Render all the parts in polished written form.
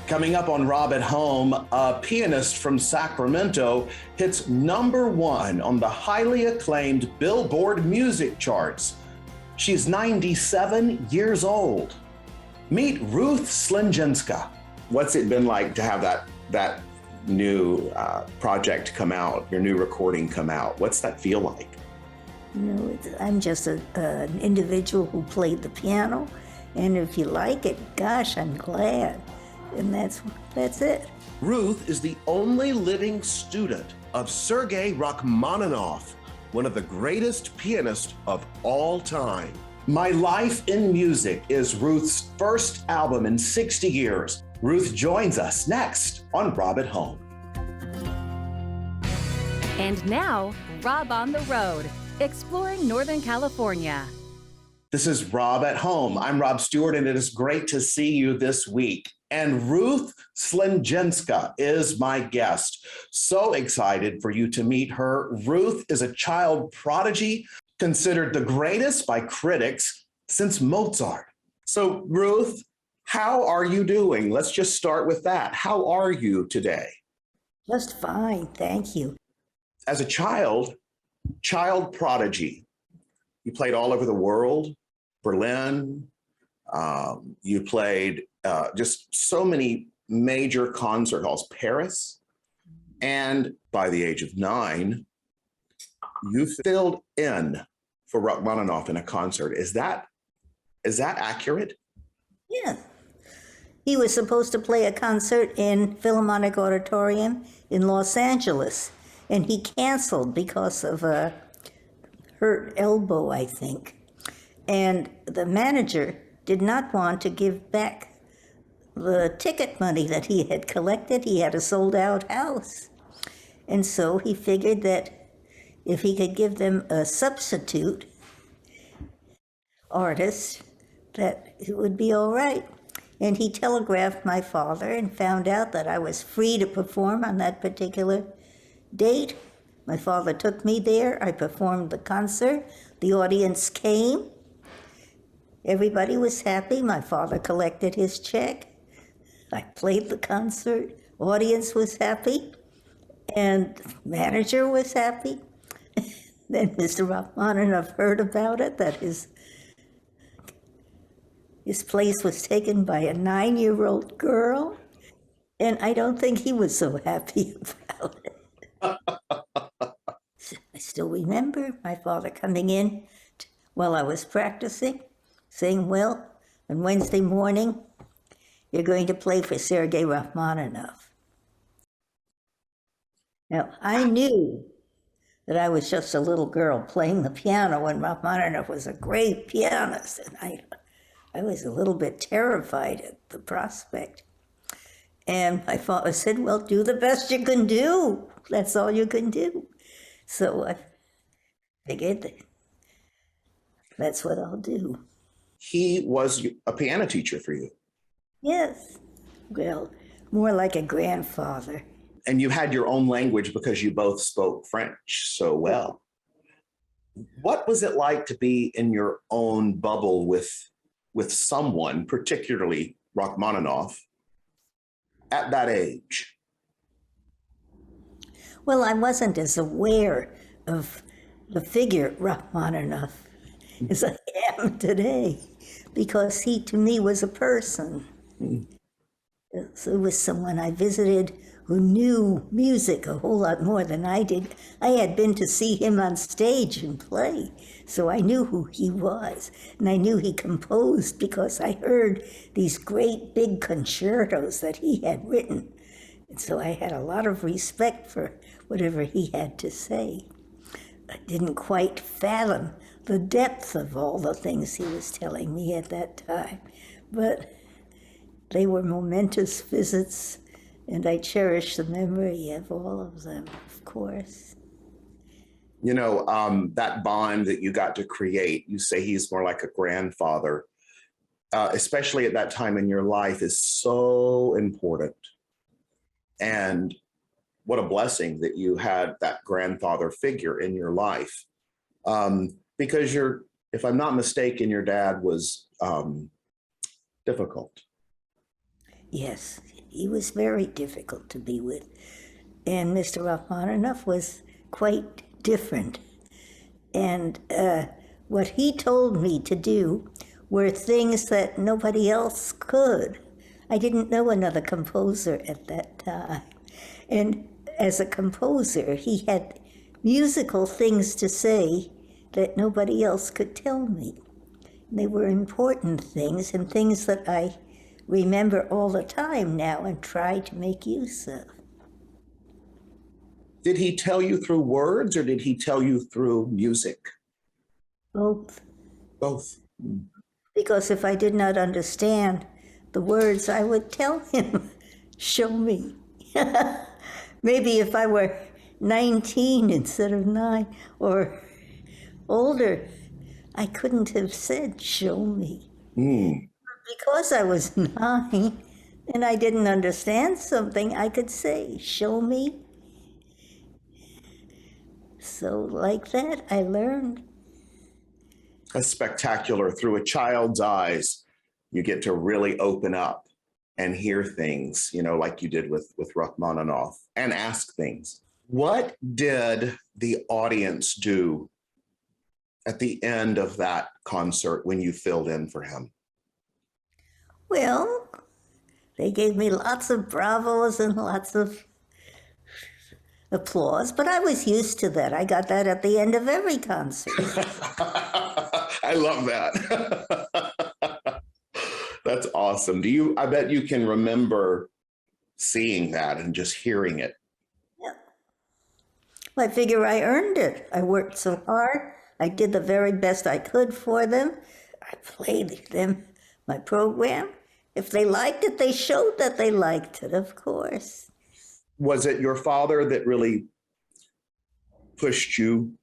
Coming up on Rob at Home, a pianist from Sacramento hits #1 on the highly acclaimed Billboard music charts. She's 97 years old. Meet Ruth Slenczynska. What's it been like to have that new project come out, your new recording come out? What's that feel like? You know, I'm just an individual who played the piano, and if you like it, gosh, I'm glad. And that's it. Ruth is the only living student of Sergei Rachmaninoff, one of the greatest pianists of all time. My Life in Music is Ruth's first album in 60 years. Ruth joins us next on Rob at Home. And now, Rob on the Road, exploring Northern California. This is Rob at Home. I'm Rob Stewart, and it is great to see you this week. And Ruth Slenczynska is my guest. So excited for you to meet her. Ruth is a child prodigy, considered the greatest by critics since Mozart. So Ruth, how are you doing? Let's just start with that. How are you today? Just fine, thank you. As a child prodigy, you played all over the world, Berlin. You played just so many major concert halls, Paris. And by the age of 9, you filled in for Rachmaninoff in a concert. Is that accurate? Yeah. He was supposed to play a concert in Philharmonic Auditorium in Los Angeles, and he canceled because of a hurt elbow, I think. And the manager did not want to give back the ticket money that he had collected. He had a sold-out house. And so he figured that if he could give them a substitute artist, that it would be all right. And he telegraphed my father and found out that I was free to perform on that particular date. My father took me there. I performed the concert. The audience came. Everybody was happy. My father collected his check. I played the concert. Audience was happy. And the manager was happy. Then Mr. Rachmaninoff heard about it, that his place was taken by a 9-year-old girl. And I don't think he was so happy about it. I still remember my father coming in while I was practicing, saying, well, on Wednesday morning, you're going to play for Sergei Rachmaninoff. Now, I knew that I was just a little girl playing the piano when Rachmaninoff was a great pianist, and I was a little bit terrified at the prospect. And my father said, well, do the best you can do. That's all you can do. So I figured that's what I'll do. He was a piano teacher for you. Yes, well, more like a grandfather. And you had your own language because you both spoke French so well. What was it like to be in your own bubble with someone, particularly Rachmaninoff, at that age? Well, I wasn't as aware of the figure Rachmaninoff as I am today, because he, to me, was a person. So it was someone I visited who knew music a whole lot more than I did. I had been to see him on stage and play, so I knew who he was. And I knew he composed because I heard these great big concertos that he had written. And so I had a lot of respect for whatever he had to say. I didn't quite fathom the depth of all the things he was telling me at that time, but they were momentous visits, and I cherish the memory of all of them, of course. You know, that bond that you got to create, you say he's more like a grandfather, especially at that time in your life, is so important. And what a blessing that you had that grandfather figure in your life. Because if I'm not mistaken, your dad was difficult. Yes, He was very difficult to be with. And Mr. Rachmaninoff was quite different. And what he told me to do were things that nobody else could. I didn't know another composer at that time. And as a composer, he had musical things to say that nobody else could tell me. They were important things and things that I remember all the time now and try to make use of. Did he tell you through words or did he tell you through music? Both. Both. Because if I did not understand the words, I would tell him, show me. Maybe if I were 19 instead of 9 or older, I couldn't have said, show me. Because I was 9 and I didn't understand something, I could say, show me. So like that, I learned. That's spectacular. Through a child's eyes, you get to really open up and hear things, you know, like you did with Rachmaninoff, and ask things. What did the audience do at the end of that concert when you filled in for him? Well, they gave me lots of bravos and lots of applause, but I was used to that. I got that at the end of every concert. I love that. That's awesome. I bet you can remember seeing that and just hearing it. Yeah. Well, I figure I earned it. I worked so hard. I did the very best I could for them. I played them my program. If they liked it, they showed that they liked it, of course. Was it your father that really pushed you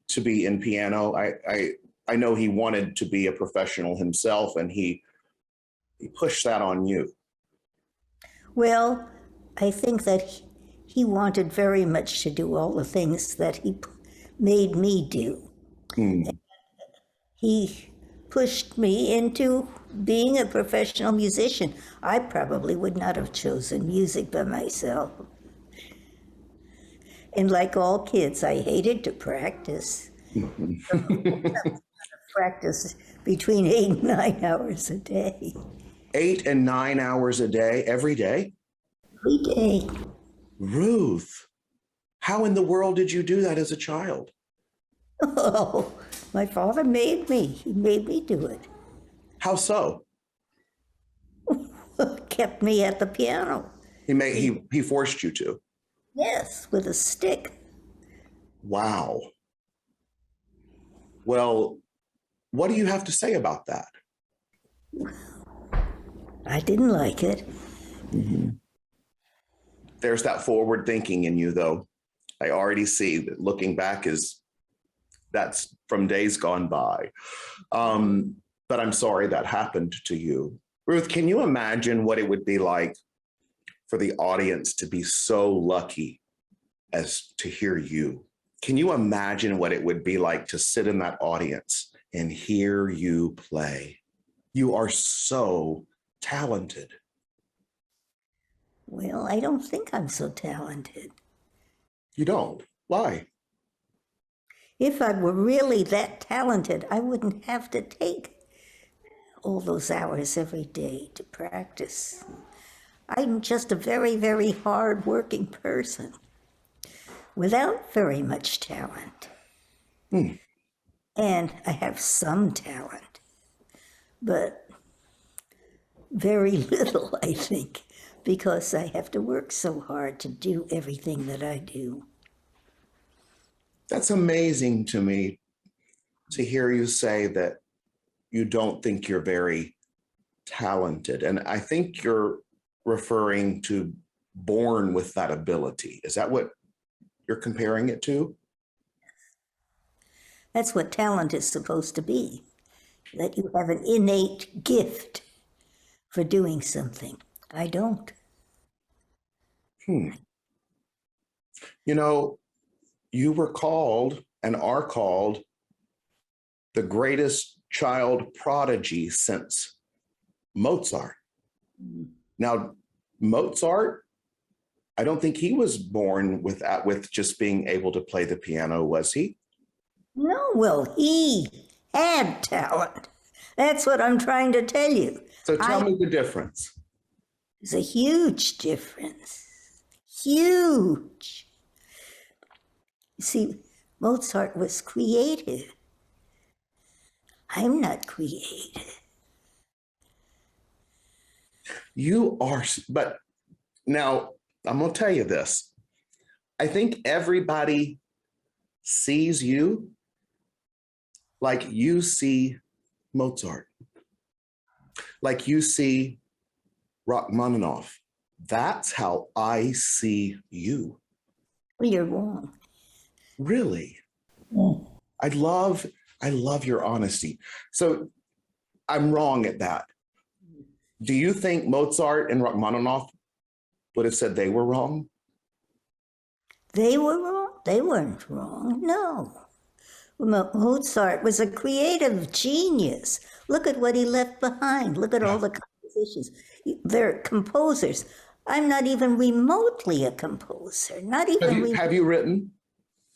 to be in piano? I know he wanted to be a professional himself, and he pushed that on you. Well, I think that he wanted very much to do all the things that he made me do. He pushed me into being a professional musician. I probably would not have chosen music by myself. And like all kids, I hated to practice. Practice between 8 and 9 hours a day. 8 and 9 hours a day, every day? Every day. Ruth, how in the world did you do that as a child? Oh, my father made me. He made me do it. How so? Kept me at the piano. He forced you to. Yes, with a stick. Wow. Well, what do you have to say about that? I didn't like it. There's that forward thinking in you, though. I already see that looking back that's from days gone by. But I'm sorry that happened to you. Ruth, can you imagine what it would be like for the audience to be so lucky as to hear you? Can you imagine what it would be like to sit in that audience and hear you play? You are so talented. Well, I don't think I'm so talented. You don't? Why? If I were really that talented, I wouldn't have to take all those hours every day to practice. I'm just a very, very hard-working person without very much talent. And I have some talent, but very little, I think, because I have to work so hard to do everything that I do. That's amazing to me to hear you say that you don't think you're very talented. And I think you're referring to born with that ability. Is that what you're comparing it to? That's what talent is supposed to be, that you have an innate gift for doing something. I don't. You know, you were called and are called the greatest child prodigy since Mozart. Now, Mozart, I don't think he was born with just being able to play the piano, was he? No, well, he had talent. That's what I'm trying to tell you. So tell me the difference. There's a huge difference. Huge. You see, Mozart was creative. I'm not creative. You are, but now I'm going to tell you this. I think everybody sees you like you see Mozart, like you see Rachmaninoff. That's how I see you. Well, you're wrong. Really? Mm. I love your honesty. So I'm wrong at that. Do you think Mozart and Rachmaninoff would have said they were wrong? They were wrong? They weren't wrong, no. Mozart was a creative genius. Look at what he left behind. Look at all the compositions. They're composers. I'm not even remotely a composer. Not even. Have you written?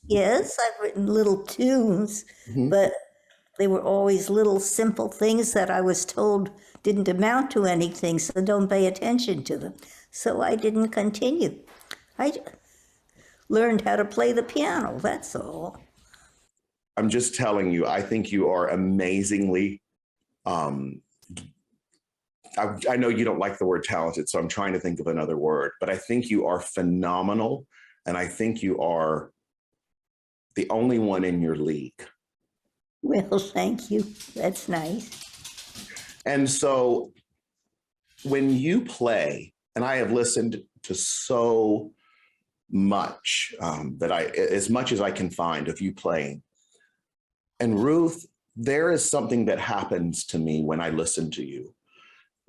Yes, I've written little tunes, but they were always little simple things that I was told didn't amount to anything, so don't pay attention to them. So I didn't continue. I learned how to play the piano, that's all. I'm just telling you, I think you are amazingly, I know you don't like the word talented, so I'm trying to think of another word, but I think you are phenomenal, and I think you are the only one in your league. Well, thank you. That's nice. And so when you play, and I have listened to so much as much as I can find of you playing. And Ruth, there is something that happens to me when I listen to you.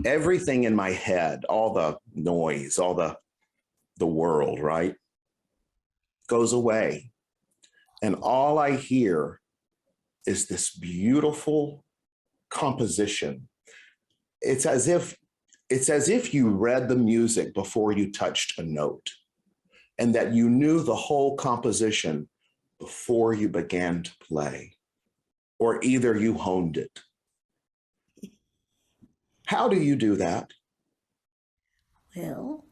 Everything in my head, all the noise, all the world, right, goes away. And all I hear is this beautiful composition. It's as if you read the music before you touched a note, and that you knew the whole composition before you began to play, or either you honed it. How do you do that? Well,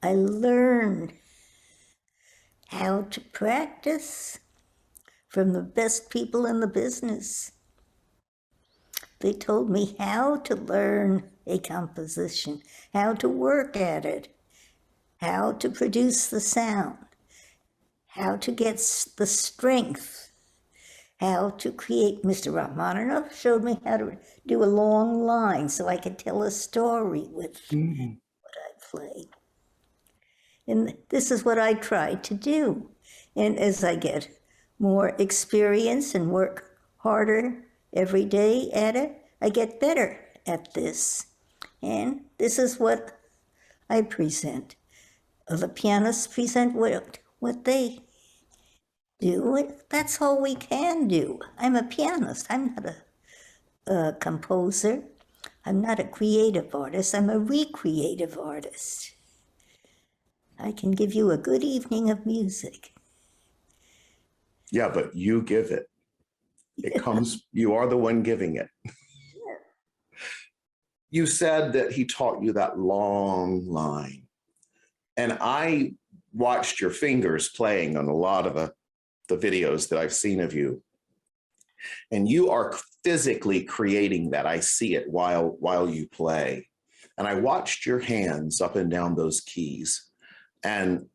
I learned how to practice from the best people in the business. They told me how to learn a composition, how to work at it, how to produce the sound, how to get the strength, how to create. Mr. Rachmaninoff showed me how to do a long line so I could tell a story with what I played. And this is what I try to do. And as I get more experience and work harder every day at it, I get better at this. And this is what I present. The pianists present what they do. That's all we can do. I'm a pianist. I'm not a composer. I'm not a creative artist. I'm a recreative artist. I can give you a good evening of music. Yeah, but you give it. It comes, you are the one giving it. You said that he taught you that long line. And I watched your fingers playing on a lot of the videos that I've seen of you. And you are physically creating that. I see it while you play. And I watched your hands up and down those keys. And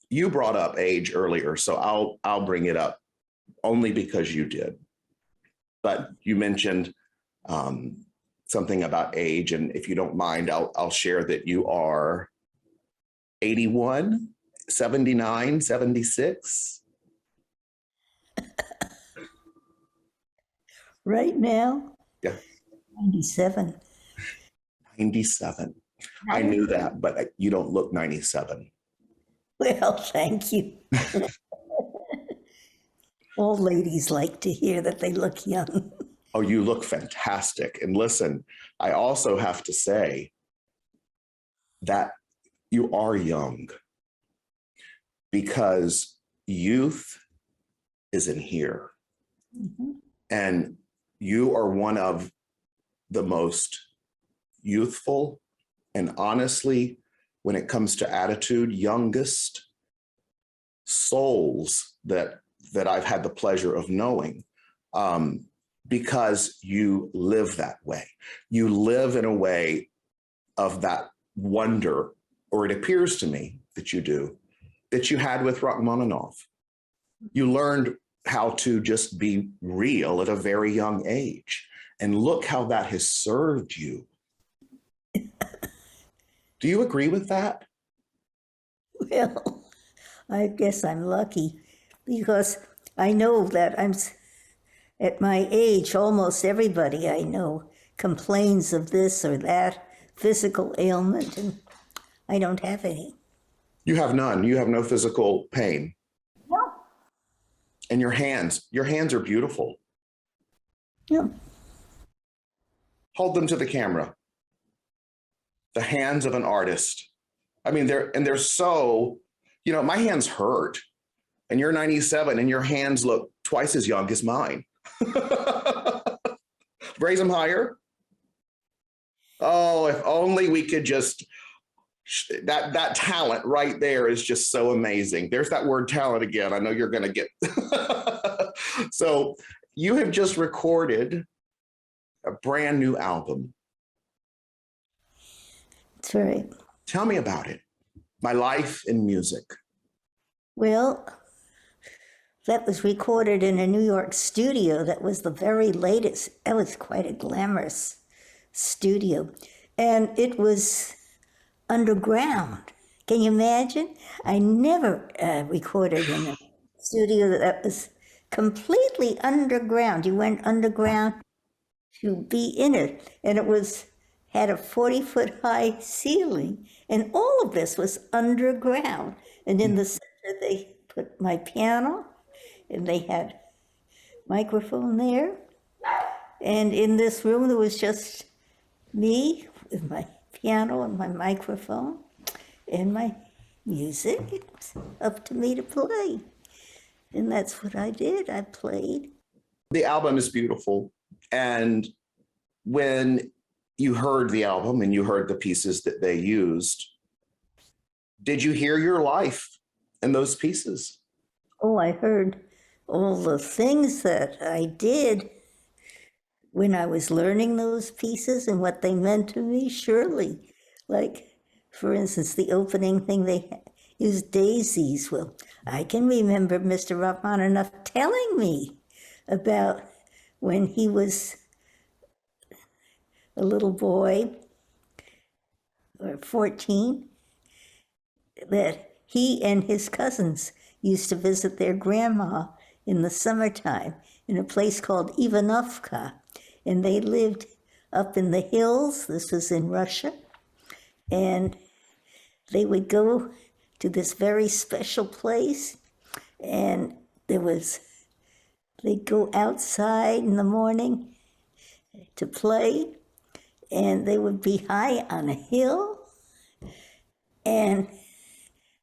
you brought up age earlier, so I'll bring it up only because you did. But you mentioned something about age, and if you don't mind, I'll share that you are 81, 79, 76. Right now? Yeah. 97. 97. I knew that, but you don't look 97. Well, thank you. All ladies like to hear that they look young. Oh, you look fantastic. And listen, I also have to say that you are young, because youth is in here. Mhm. And you are one of the most youthful and, honestly, when it comes to attitude, youngest souls that I've had the pleasure of knowing, because you live that way. You live in a way of that wonder, or it appears to me that you do, that you had with Rachmaninoff. You learned how to just be real at a very young age. And look how that has served you. Do you agree with that? Well, I guess I'm lucky, because I know that at my age, almost everybody I know complains of this or that physical ailment, and I don't have any. You have none. You have no physical pain. No. And your hands are beautiful. Yeah. Hold them to the camera. The hands of an artist. I mean, they're so, my hands hurt, and you're 97 and your hands look twice as young as mine. Raise them higher. Oh, if only we could just, that talent right there is just so amazing. There's that word talent again. I know you're going to get. So you have just recorded a brand new album. That's right. Tell me about it. My Life in Music. Well, that was recorded in a New York studio. That was the very latest. That was quite a glamorous studio. And it was underground. Can you imagine? I never recorded in a studio that was completely underground. You went underground to be in it. And it had a 40-foot high ceiling. And all of this was underground. And in the center, they put my piano, and they had microphone there. And in this room, there was just me with my piano and my microphone and my music. It was up to me to play. And that's what I did. I played. The album is beautiful. And when you heard the album and you heard the pieces that they used, did you hear your life in those pieces? Oh, I heard all the things that I did when I was learning those pieces and what they meant to me, surely. Like, for instance, the opening thing, they used daisies. Well, I can remember Mr. Rachmaninoff telling me about when he was a little boy, or 14, that he and his cousins used to visit their grandma in the summertime in a place called Ivanovka. And they lived up in the hills. This was in Russia. And they would go to this very special place. And they'd go outside in the morning to play. And they would be high on a hill. And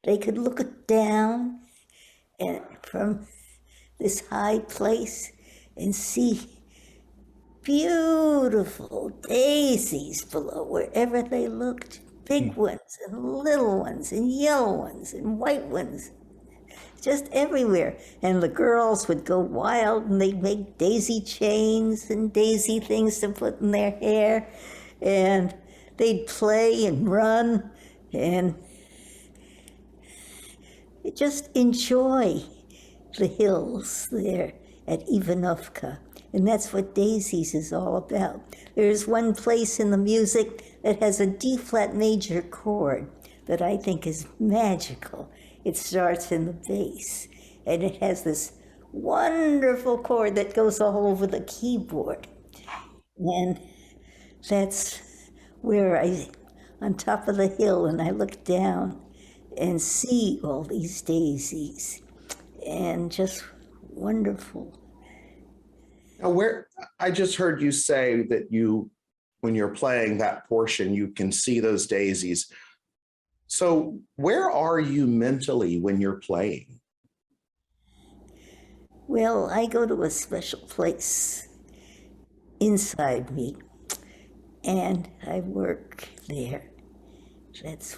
they could look down from this high place and see beautiful daisies below wherever they looked. Big ones and little ones and yellow ones and white ones, just everywhere. And the girls would go wild and they'd make daisy chains and daisy things to put in their hair. And they'd play and run and just enjoy the hills there at Ivanovka. And that's what Daisies is all about. There's one place in the music that has a D-flat major chord that I think is magical. It starts in the bass, and it has this wonderful chord that goes all over the keyboard. And that's where on top of the hill, and I look down and see all these daisies, and just wonderful. Now, I just heard you say that when you're playing that portion, you can see those daisies. So where are you mentally when you're playing? Well, I go to a special place inside me, and I work there. That's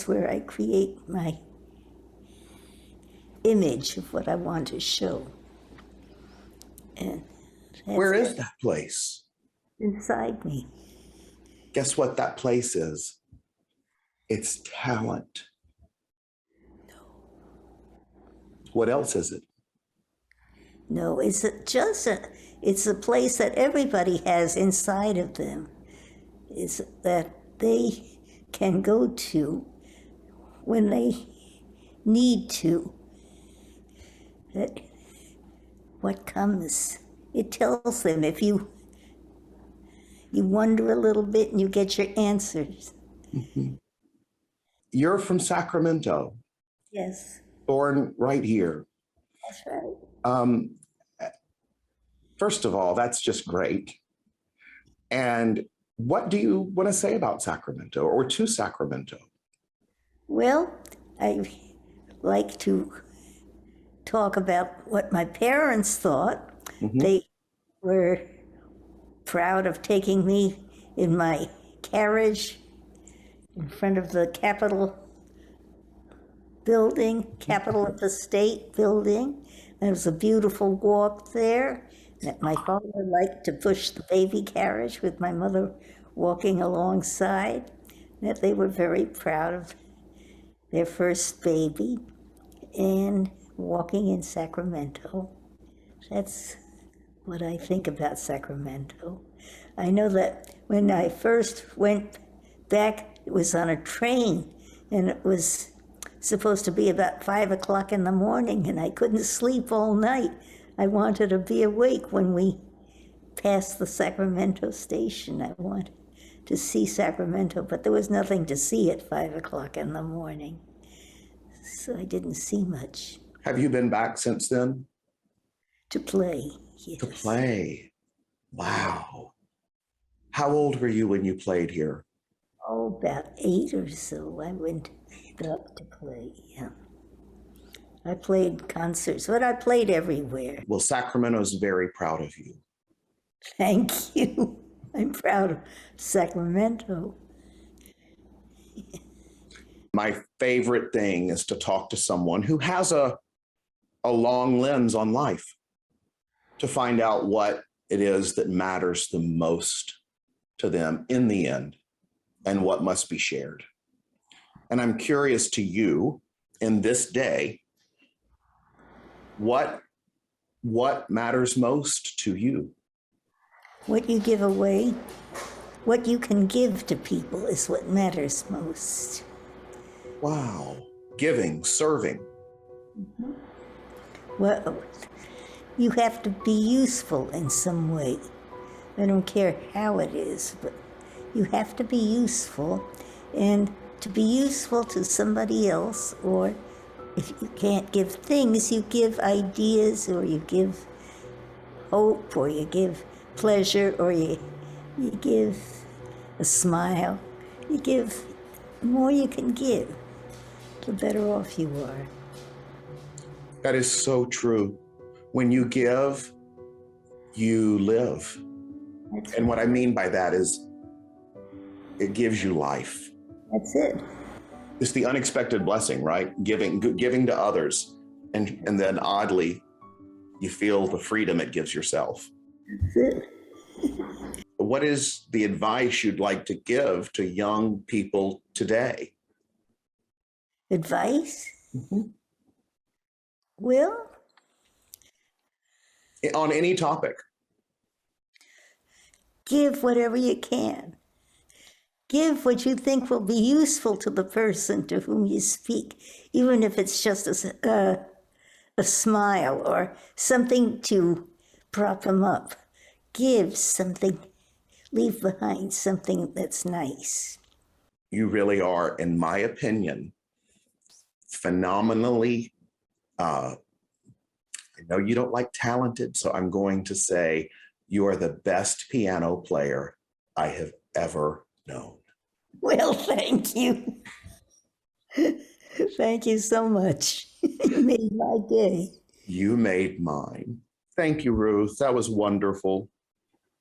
where I create my image of what I want to show. And Where is that place? inside me. Guess what that place is? It's talent. What else is it? No, it's it's a place that everybody has inside of them. It's that they can go to when they need to. That what comes, it tells them if you wonder a little bit and you get your answers. Mm-hmm. You're from Sacramento. Yes, Born right here. that's right. First of all, that's just great. And what do you want to say about Sacramento or to Sacramento? Well, I like to talk about what my parents thought. Mm-hmm. They were proud of taking me in my carriage in front of the Capitol building, Capitol of the State building. There was a beautiful walk there. That my father liked to push the baby carriage with my mother walking alongside. That they were very proud of their first baby and walking in Sacramento. That's what I think about Sacramento. I know that when I first went back, it was on a train, and it was supposed to be about 5 o'clock in the morning, and I couldn't sleep all night. I wanted to be awake when we passed the Sacramento station. I wanted to see Sacramento, but there was nothing to see at 5 o'clock in the morning, so I didn't see much. Have you been back since then? To play, yes. To play. Wow. How old were you when you played here? Oh, about 8 or so. I went up to play, yeah. I played concerts, but I played everywhere. Well, Sacramento's very proud of you. Thank you. I'm proud of Sacramento. My favorite thing is to talk to someone who has a long lens on life to find out what it is that matters the most to them in the end and what must be shared. And I'm curious to you in this day, what matters most to you? What you give away, what you can give to people is what matters most. Wow. Giving, serving. Well, you have to be useful in some way. I don't care how it is, but you have to be useful. And to be useful to somebody else, or if you can't give things, you give ideas, or you give hope, or you give pleasure, or you give a smile. You give, the more you can give, the better off you are. That is so true. When you give, you live. And what I mean by that is it gives you life. That's it. It's the unexpected blessing, right? Giving to others. And then oddly, you feel the freedom it gives yourself. That's it. What is the advice you'd like to give to young people today? Advice? Mm-hmm. Well, On any topic. give whatever you can. Give what you think will be useful to the person to whom you speak, even if it's just a smile or something to prop them up. Give something, leave behind something that's nice. You really are, in my opinion, phenomenally, I know you don't like talented, so I'm going to say you are the best piano player I have ever known. Well, thank you. Thank you so much. You made my day. You made mine. Thank you, Ruth. That was wonderful.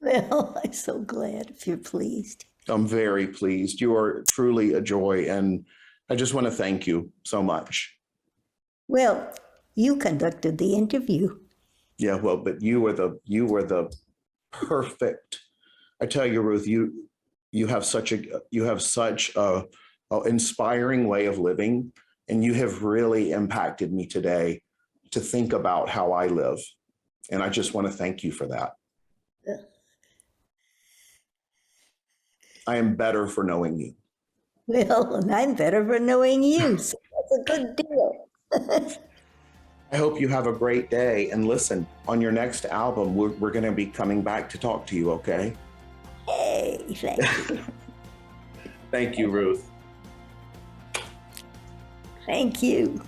Well, I'm so glad if you're pleased. I'm very pleased. You are truly a joy, and I just want to thank you so much. Well, you conducted the interview. Yeah, well, but you were the perfect. I tell you, Ruth, you have such a inspiring way of living, and you have really impacted me today to think about how I live. And I just want to thank you for that. I am better for knowing you. Well, and I'm better for knowing you, so that's a good deal. I hope you have a great day. And listen, on your next album, we're going to be coming back to talk to you, okay? Hey, thank you. Thank you, Ruth. Thank you.